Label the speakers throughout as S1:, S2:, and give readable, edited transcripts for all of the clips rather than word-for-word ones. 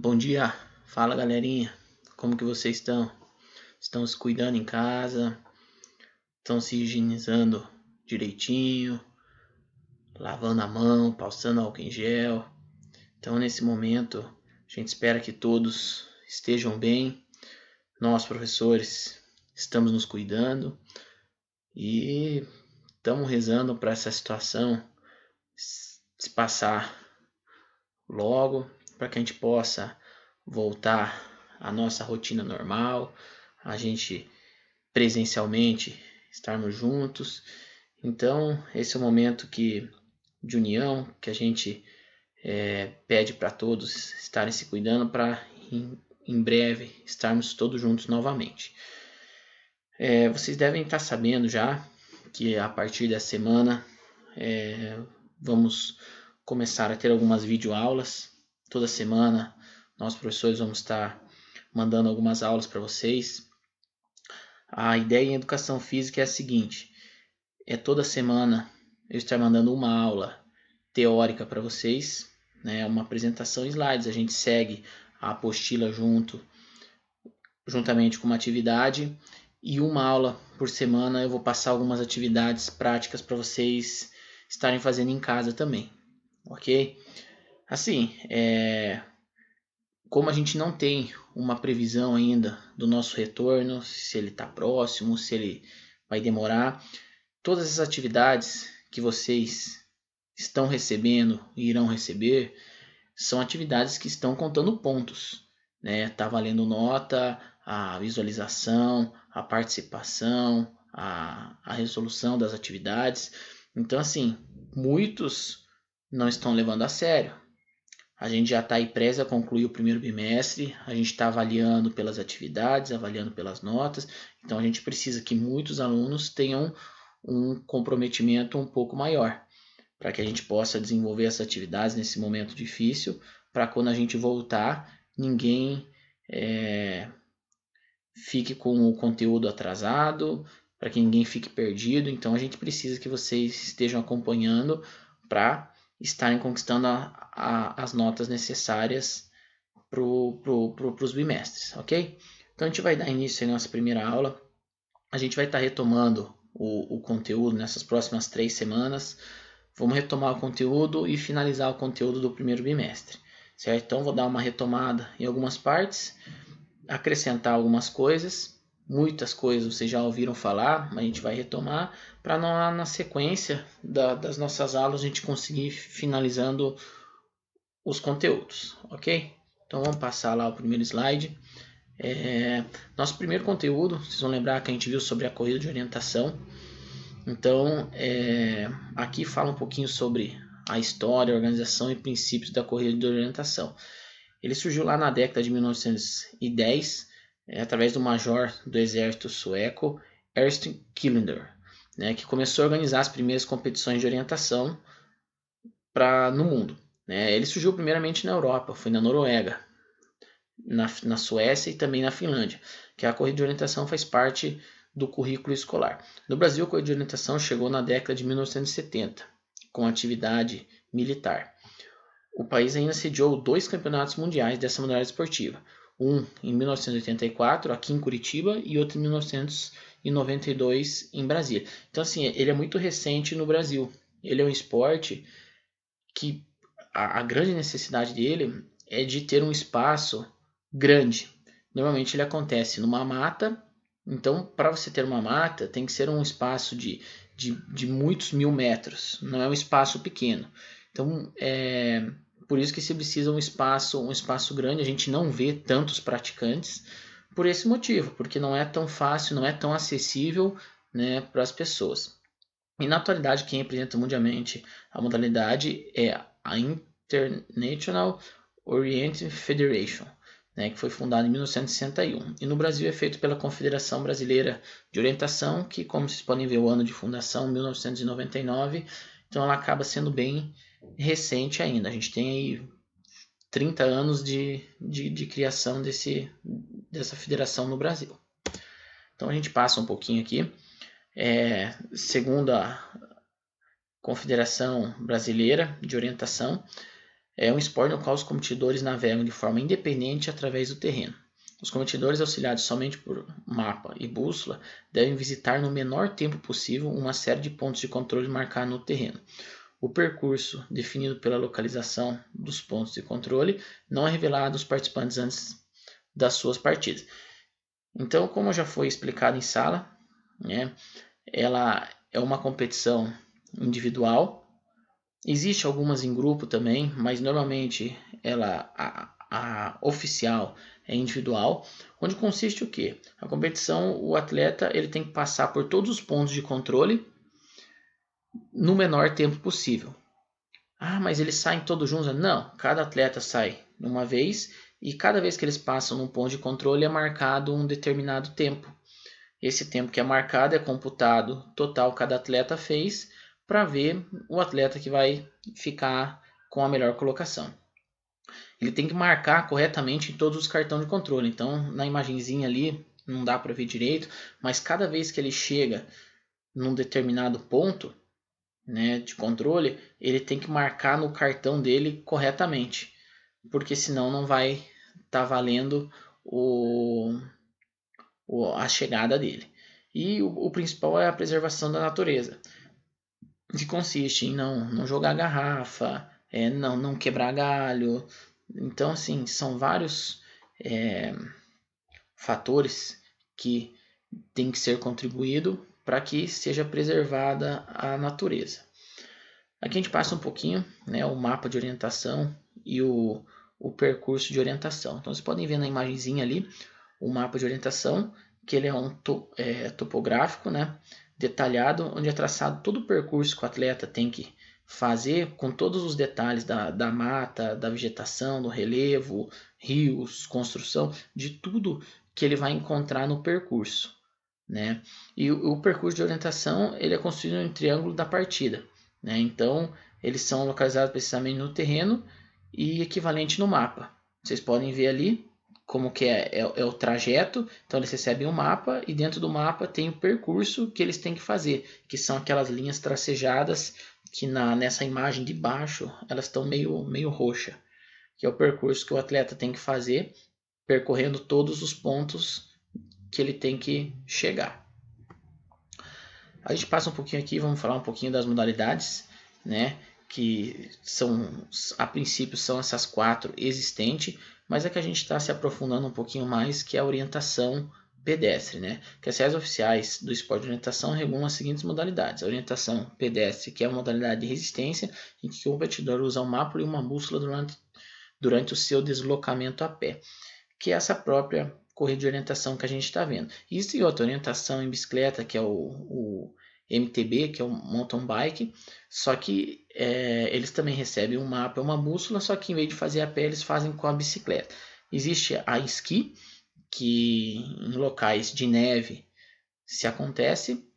S1: Bom dia, fala galerinha, como que vocês estão? Estão se cuidando em casa? Estão se higienizando direitinho? Lavando a mão, passando álcool em gel? Então nesse momento a gente espera que todos estejam bem. Nós professores estamos nos cuidando e estamos rezando para essa situação se passar logo, para que a gente possa voltar à nossa rotina normal, a gente presencialmente estarmos juntos. Então, esse é o momento de união que a gente pede para todos estarem se cuidando para em breve estarmos todos juntos novamente. Vocês devem estar sabendo já que a partir dessa semana vamos começar a ter algumas videoaulas. Toda semana nós professores vamos estar mandando algumas aulas para vocês. A ideia em educação física é a seguinte: toda semana eu estar mandando uma aula teórica para vocês, né, uma apresentação em slides, a gente segue a apostila juntamente com uma atividade, e uma aula por semana eu vou passar algumas atividades práticas para vocês estarem fazendo em casa também, ok? Assim, como a gente não tem uma previsão ainda do nosso retorno, se ele está próximo, se ele vai demorar, todas as atividades que vocês estão recebendo e irão receber são atividades que estão contando pontos, né? Tá valendo nota, a visualização, a participação, a resolução das atividades. Então, assim, muitos não estão levando a sério. A gente já está aí prestes a concluir o primeiro bimestre, a gente está avaliando pelas atividades, avaliando pelas notas, então a gente precisa que muitos alunos tenham um comprometimento um pouco maior, para que a gente possa desenvolver essas atividades nesse momento difícil, para quando a gente voltar, ninguém fique com o conteúdo atrasado, para que ninguém fique perdido. Então a gente precisa que vocês estejam acompanhando para estarem conquistando as notas necessárias para os bimestres, ok? Então a gente vai dar início à nossa primeira aula. A gente vai estar retomando o conteúdo nessas próximas 3 semanas. Vamos retomar o conteúdo e finalizar o conteúdo do primeiro bimestre, certo? Então vou dar uma retomada em algumas partes, acrescentar algumas coisas. Muitas coisas vocês já ouviram falar, mas a gente vai retomar para na sequência das nossas aulas a gente conseguir finalizando os conteúdos, ok? Então vamos passar lá o primeiro slide. Nosso primeiro conteúdo, vocês vão lembrar que a gente viu sobre a corrida de orientação. Então, aqui fala um pouquinho sobre a história, a organização e princípios da corrida de orientação. Ele surgiu lá na década de 1910, através do major do exército sueco, Ernst Killender, né, que começou a organizar as primeiras competições de orientação no mundo. Né. Ele surgiu primeiramente na Europa, foi na Noruega, na Suécia e também na Finlândia, que a corrida de orientação faz parte do currículo escolar. No Brasil, a corrida de orientação chegou na década de 1970, com atividade militar. O país ainda sediou 2 campeonatos mundiais dessa modalidade esportiva. Um em 1984, aqui em Curitiba, e outro em 1992, em Brasília. Então, assim, ele é muito recente no Brasil. Ele é um esporte que a grande necessidade dele é de ter um espaço grande. Normalmente ele acontece numa mata. Então, para você ter uma mata, tem que ser um espaço de muitos mil metros. Não é um espaço pequeno. Então, por isso que se precisa um espaço grande. A gente não vê tantos praticantes por esse motivo, porque não é tão fácil, não é tão acessível, né, para as pessoas. E na atualidade, quem representa mundialmente a modalidade é a International Orienting Federation, né, que foi fundada em 1961. E no Brasil é feito pela Confederação Brasileira de Orientação, que, como vocês podem ver, o ano de fundação, 1999, então ela acaba sendo bem recente ainda. A gente tem aí 30 anos de criação dessa federação no Brasil. Então a gente passa um pouquinho aqui. Segundo a Confederação Brasileira de Orientação, É um esporte no qual os competidores navegam de forma independente através do terreno. Os competidores, auxiliados somente por mapa e bússola, devem visitar no menor tempo possível uma série de pontos de controle marcados no terreno. O percurso, definido pela localização dos pontos de controle, não é revelado aos participantes antes das suas partidas. Então, como já foi explicado em sala, né, ela é uma competição individual. Existe algumas em grupo também, mas normalmente a oficial é individual, onde consiste o quê? A competição, o atleta ele tem que passar por todos os pontos de controle no menor tempo possível. Ah, mas eles saem todos juntos? Não, cada atleta sai uma vez e cada vez que eles passam num ponto de controle é marcado um determinado tempo. Esse tempo que é marcado é computado total cada atleta fez para ver o atleta que vai ficar com a melhor colocação. Ele tem que marcar corretamente em todos os cartões de controle. Então, na imagenzinha ali, não dá para ver direito, mas cada vez que ele chega num determinado ponto, né, de controle, ele tem que marcar no cartão dele corretamente, porque senão não vai estar valendo a chegada dele. E o principal é a preservação da natureza, que consiste em não jogar garrafa, não quebrar galho. Então, assim, são vários fatores que tem que ser contribuído para que seja preservada a natureza. Aqui a gente passa um pouquinho, né, o mapa de orientação e o percurso de orientação. Então, vocês podem ver na imagenzinha ali o mapa de orientação, que ele é um topográfico, né, detalhado, onde é traçado todo o percurso que o atleta tem que fazer, com todos os detalhes da mata, da vegetação, do relevo, rios, construção, de tudo que ele vai encontrar no percurso, né? E o percurso de orientação ele é construído em triângulo da partida, né? Então eles são localizados precisamente no terreno e equivalente no mapa. Vocês podem ver ali como que é o trajeto. Então eles recebem um mapa e dentro do mapa tem o percurso que eles têm que fazer, que são aquelas linhas tracejadas que nessa imagem de baixo elas estão meio roxa, que é o percurso que o atleta tem que fazer, percorrendo todos os pontos que ele tem que chegar. A gente passa um pouquinho aqui, vamos falar um pouquinho das modalidades, né? Que são, a princípio, são essas 4 existentes, mas é que a gente está se aprofundando um pouquinho mais, que é a orientação pedestre, né? Que as regras oficiais do esporte de orientação regulam as seguintes modalidades: a orientação pedestre, que é a modalidade de resistência, em que o competidor usa um mapa e uma bússola durante o seu deslocamento a pé, que é essa própria corrida de orientação que a gente está vendo. Existe outra orientação em bicicleta, que é o MTB, que é o mountain bike, só que eles também recebem um mapa, uma bússola, só que em vez de fazer a pé, eles fazem com a bicicleta. Existe a esqui, que em locais de neve se acontece,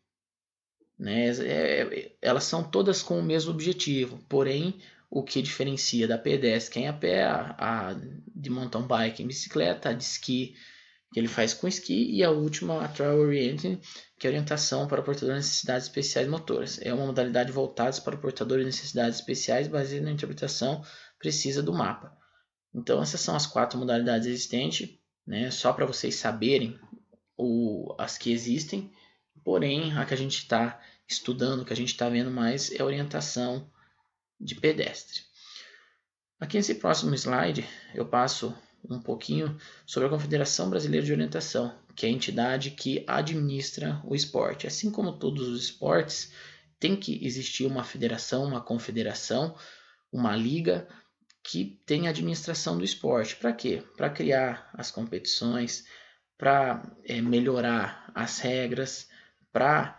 S1: né? Elas são todas com o mesmo objetivo, porém o que diferencia da pedestre quem é a pé, a de mountain bike em bicicleta, a de esqui que ele faz com esqui, e a última, a Trail Orienting, que é orientação para portadores de necessidades especiais motoras. É uma modalidade voltada para portadores de necessidades especiais baseada na interpretação precisa do mapa. Então essas são as 4 modalidades existentes, né? Só para vocês saberem as que existem, porém a que a gente está estudando, que a gente está vendo mais é a orientação de pedestre. Aqui nesse próximo slide eu passo um pouquinho sobre a Confederação Brasileira de Orientação, que é a entidade que administra o esporte. Assim como todos os esportes, tem que existir uma federação, uma confederação, uma liga que tem a administração do esporte. Para quê? Para criar as competições, para melhorar as regras, para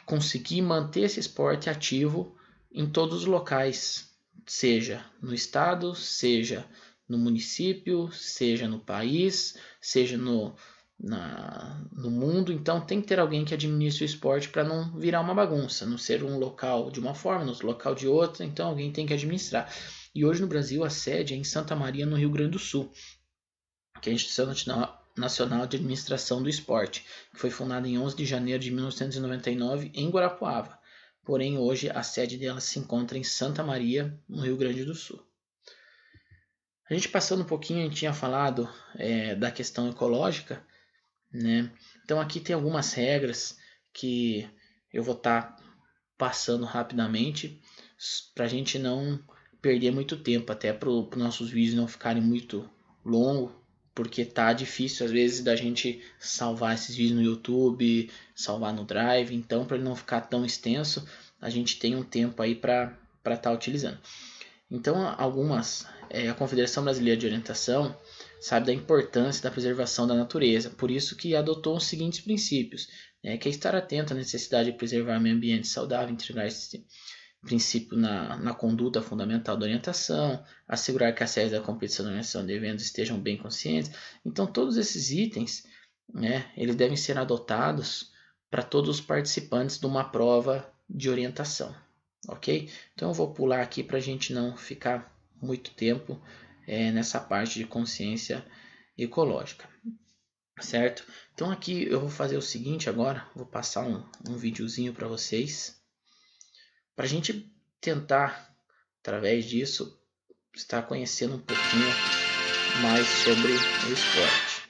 S1: conseguir manter esse esporte ativo em todos os locais, seja no estado, seja no município, seja no país, seja no mundo. Então tem que ter alguém que administre o esporte para não virar uma bagunça, não ser um local de uma forma, no local de outra. Então alguém tem que administrar. E hoje no Brasil a sede é em Santa Maria, no Rio Grande do Sul, que é a Instituição Nacional de Administração do Esporte, que foi fundada em 11 de janeiro de 1999 em Guarapuava. Porém, hoje a sede dela se encontra em Santa Maria, no Rio Grande do Sul. A gente passando um pouquinho, a gente tinha falado da questão ecológica, né? Então aqui tem algumas regras que eu vou estar passando rapidamente para a gente não perder muito tempo, até para os nossos vídeos não ficarem muito longos, porque tá difícil às vezes da gente salvar esses vídeos no YouTube, salvar no Drive, então para ele não ficar tão extenso, a gente tem um tempo aí para estar utilizando. Então a Confederação Brasileira de Orientação sabe da importância da preservação da natureza, por isso que adotou os seguintes princípios, que é estar atento à necessidade de preservar o meio ambiente saudável, integrar esse princípio na conduta fundamental da orientação, assegurar que as séries da competição da orientação de eventos estejam bem conscientes. Então todos esses itens, eles devem ser adotados para todos os participantes de uma prova de orientação, ok? Então eu vou pular aqui para a gente não ficar muito tempo nessa parte de consciência ecológica, certo? Então aqui eu vou fazer o seguinte agora, vou passar um videozinho para vocês, para a gente tentar, através disso, estar conhecendo um pouquinho mais sobre o esporte.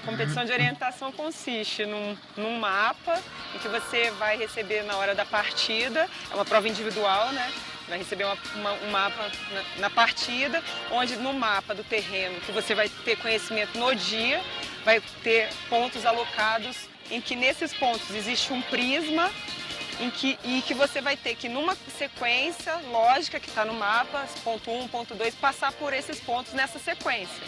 S2: A competição de orientação consiste num mapa em que você vai receber na hora da partida, é uma prova individual, né? Vai receber um mapa na partida, onde no mapa do terreno que você vai ter conhecimento no dia, vai ter pontos alocados em que nesses pontos existe um prisma e que você vai ter que, numa sequência lógica que está no mapa, ponto 1, ponto 2, passar por esses pontos nessa sequência.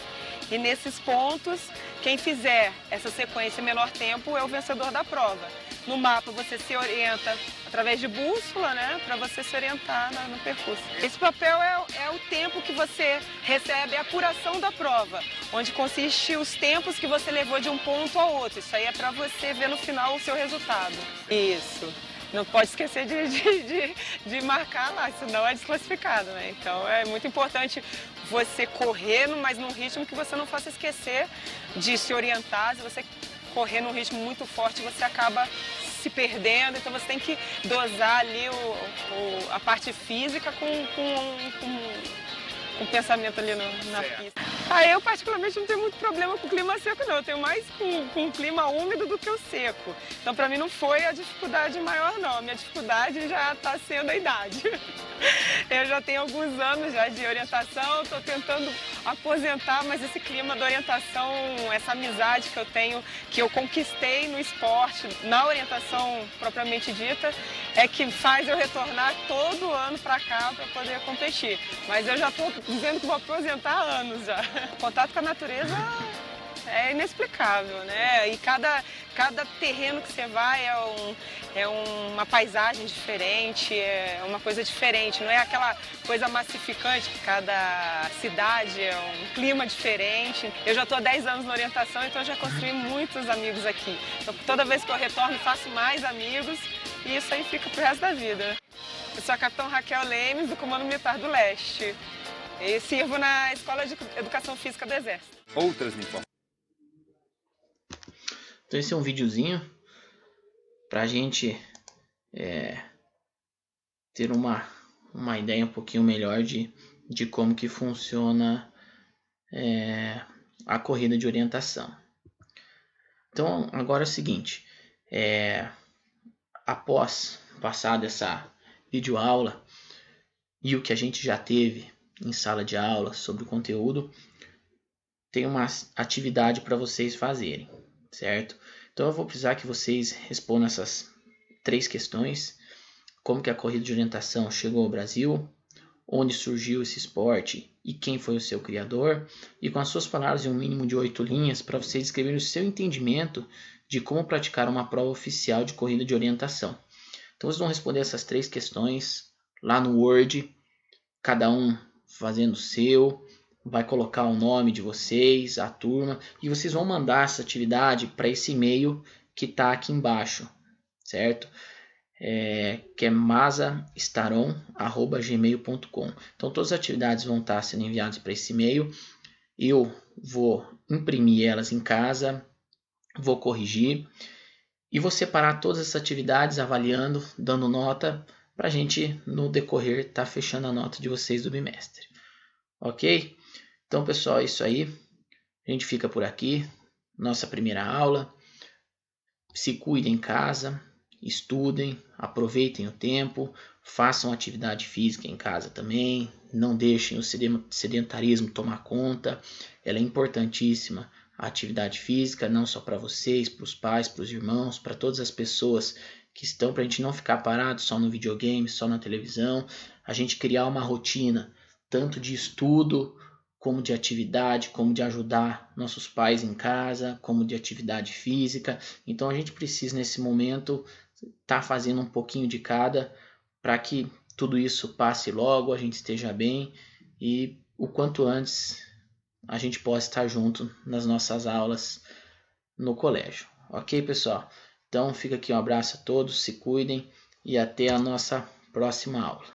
S2: E nesses pontos, quem fizer essa sequência em menor tempo é o vencedor da prova. No mapa você se orienta através de bússola, né, para você se orientar no percurso. Esse papel é o tempo que você recebe a apuração da prova, onde consiste os tempos que você levou de um ponto ao outro. Isso aí é para você ver no final o seu resultado. Isso. Não pode esquecer de marcar lá, senão é desclassificado, né? Então é muito importante você correr, mas num ritmo que você não faça esquecer de se orientar. Se você correr num ritmo muito forte, você acaba se perdendo. Então você tem que dosar ali a parte física com o pensamento ali na pista. Eu particularmente não tenho muito problema com o clima seco não, eu tenho mais com o clima úmido do que o seco. Então para mim não foi a dificuldade maior não, a minha dificuldade já está sendo a idade. Eu já tenho alguns anos já de orientação, estou tentando aposentar, mas esse clima da orientação, essa amizade que eu tenho, que eu conquistei no esporte, na orientação propriamente dita, é que faz eu retornar todo ano para cá para poder competir. Mas eu já estou dizendo que vou aposentar há anos já. O contato com a natureza é inexplicável, né? E cada terreno que você vai é uma paisagem diferente, é uma coisa diferente, não é aquela coisa massificante que cada cidade é um clima diferente. Eu já estou há 10 anos na orientação, então eu já construí muitos amigos aqui. Então, toda vez que eu retorno, faço mais amigos e isso aí fica pro resto da vida. Eu sou a capitã Raquel Lemes, do Comando Militar do Leste. E sirvo na Escola de Educação Física do Exército.
S3: Outras informações.
S1: Então esse é um videozinho para a gente ter uma ideia um pouquinho melhor de como que funciona a corrida de orientação. Então agora é o seguinte, após passar dessa videoaula e o que a gente já teve em sala de aula sobre o conteúdo, tem uma atividade para vocês fazerem, certo? Então eu vou precisar que vocês respondam essas 3 questões: como que a corrida de orientação chegou ao Brasil, onde surgiu esse esporte e quem foi o seu criador, e com as suas palavras em um mínimo de 8 linhas para vocês escreverem o seu entendimento de como praticar uma prova oficial de corrida de orientação. Então vocês vão responder essas 3 questões lá no Word, cada um fazendo o seu, vai colocar o nome de vocês, a turma, e vocês vão mandar essa atividade para esse e-mail que está aqui embaixo, certo? Que é masastaron@gmail.com. Então todas as atividades vão estar sendo enviadas para esse e-mail. Eu vou imprimir elas em casa, vou corrigir E vou separar todas essas atividades, avaliando, dando nota, para a gente no decorrer estar fechando a nota de vocês do bimestre. Ok? Então, pessoal, é isso aí. A gente fica por aqui. Nossa primeira aula. Se cuidem em casa, estudem, aproveitem o tempo, façam atividade física em casa também. Não deixem o sedentarismo tomar conta. Ela é importantíssima. A atividade física, não só para vocês, para os pais, para os irmãos, para todas as pessoas que estão, para a gente não ficar parado só no videogame, só na televisão. A gente criar uma rotina, tanto de estudo, como de atividade, como de ajudar nossos pais em casa, como de atividade física. Então a gente precisa nesse momento estar fazendo um pouquinho de cada para que tudo isso passe logo, a gente esteja bem e o quanto antes a gente possa estar junto nas nossas aulas no colégio. Ok, pessoal? Então fica aqui um abraço a todos, se cuidem e até a nossa próxima aula.